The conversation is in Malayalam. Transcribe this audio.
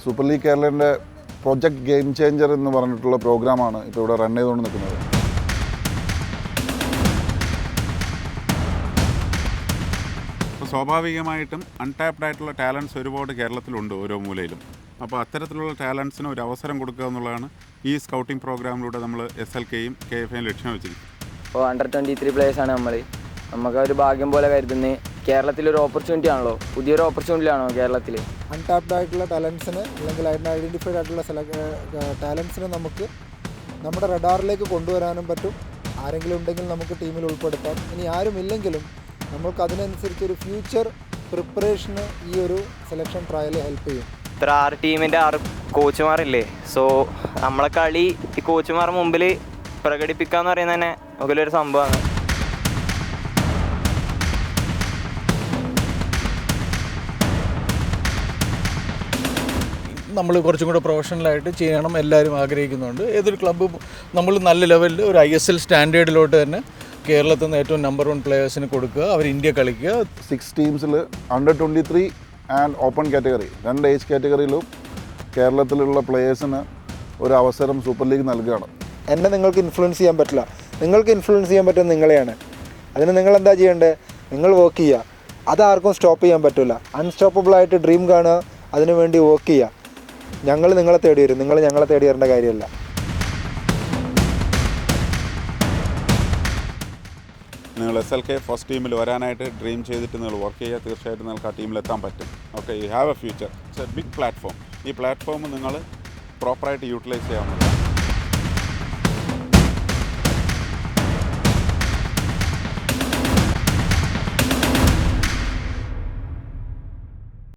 സൂപ്പർ ലീഗ് കേരളൻ്റെ പ്രൊജക്ട് ഗെയിം ചേഞ്ചർ എന്ന് പറഞ്ഞിട്ടുള്ള പ്രോഗ്രാമാണ് ഇപ്പോൾ ഇവിടെ റൺ ചെയ്തുകൊണ്ട് നിൽക്കുന്നത്. അപ്പോൾ സ്വാഭാവികമായിട്ടും അൺടാപ്ഡ് ആയിട്ടുള്ള ടാലൻസ് ഒരുപാട് കേരളത്തിലുണ്ട് ഓരോ മൂലയിലും. അപ്പോൾ അത്തരത്തിലുള്ള ടാലൻസിന് ഒരു അവസരം കൊടുക്കുക എന്നുള്ളതാണ് ഈ സ്കൗട്ടിംഗ് പ്രോഗ്രാമിലൂടെ നമ്മൾ SLKയും KFAയും ലക്ഷ്യം വെച്ചിരിക്കുന്നത്. ഇപ്പോൾ Under-23 പ്ലേയേഴ്സാണ് നമുക്ക് ഒരു ഭാഗ്യം പോലെ കരുതുന്നത്. കേരളത്തിലൊരു ഓപ്പർച്യൂണിറ്റി ആണല്ലോ, പുതിയൊരു ഓപ്പർച്യൂണിറ്റി ആണോ കേരളത്തിൽ? അൺടാപ്ഡ് ആയിട്ടുള്ള ടാലൻസിന് അല്ലെങ്കിൽ ഐഡൻറ്റിഫൈഡ് ആയിട്ടുള്ള ടാലൻസിന് നമുക്ക് നമ്മുടെ റഡാറിലേക്ക് കൊണ്ടുവരാനും പറ്റും. ആരെങ്കിലും ഉണ്ടെങ്കിൽ നമുക്ക് ടീമിൽ ഉൾപ്പെടുത്താം. ഇനി ആരുമില്ലെങ്കിലും നമുക്ക് അതിനനുസരിച്ചൊരു ഫ്യൂച്ചർ പ്രിപ്പറേഷന് ഈ ഒരു സെലക്ഷൻ ട്രയൽ ഹെൽപ്പ് ചെയ്യും. ഇത്ര 6 ടീമിൻ്റെ 6 കോച്ചുമാരില്ലേ, സോ നമ്മളെ കളി ഈ കോച്ചുമാർ മുമ്പിൽ പ്രകടിപ്പിക്കുക എന്ന് പറയുന്നത് തന്നെ നമുക്കൊരു സംഭവമാണ്. നമ്മൾ കുറച്ചും കൂടെ പ്രൊഫഷണലായിട്ട് ചെയ്യണം എല്ലാവരും ആഗ്രഹിക്കുന്നുണ്ട്. ഏതൊരു ക്ലബ്ബ് നമ്മൾ നല്ല ലെവലിൽ ഒരു ISL സ്റ്റാൻഡേർഡിലോട്ട് തന്നെ കേരളത്തിൽ നിന്ന് ഏറ്റവും നമ്പർ 1 പ്ലെയേഴ്സിന് കൊടുക്കുക, അവർ ഇന്ത്യ കളിക്കുക. 6 ടീംസിൽ Under-23 and open category 2 age കാറ്റഗറിയിലും കേരളത്തിലുള്ള പ്ലെയേഴ്സിന് ഒരു അവസരം സൂപ്പർ ലീഗ് നൽകുകയാണ്. എന്നെ നിങ്ങൾക്ക് ഇൻഫ്ലുവൻസ് ചെയ്യാൻ പറ്റില്ല. നിങ്ങൾക്ക് ഇൻഫ്ലുവൻസ് ചെയ്യാൻ പറ്റുന്നത് നിങ്ങളെയാണ്. അതിന് നിങ്ങൾ എന്താ ചെയ്യേണ്ടത്? നിങ്ങൾ വർക്ക് ചെയ്യുക. അതാർക്കും സ്റ്റോപ്പ് ചെയ്യാൻ പറ്റില്ല. അൺസ്റ്റോപ്പബിളായിട്ട് ഡ്രീം കാണുക, അതിനുവേണ്ടി വർക്ക് ചെയ്യുക. ഞങ്ങൾ നിങ്ങളെ തേടി വരും, നിങ്ങൾ ഞങ്ങളെ തേടി വരേണ്ട കാര്യമല്ല. നിങ്ങൾ SLK ഫസ്റ്റ് ടീമിൽ വരാനായിട്ട് ഡ്രീം ചെയ്തിട്ട് നിങ്ങൾ വർക്ക് ചെയ്യുക. തീർച്ചയായിട്ടും നിങ്ങൾക്ക് ആ ടീമിലെത്താൻ പറ്റും. Okay, you have a future. It's a big platform. ഈ പ്ലാറ്റ്ഫോം നിങ്ങൾ പ്രോപ്പറായിട്ട് യൂട്ടിലൈസ് ചെയ്യാവുന്നതാണ്.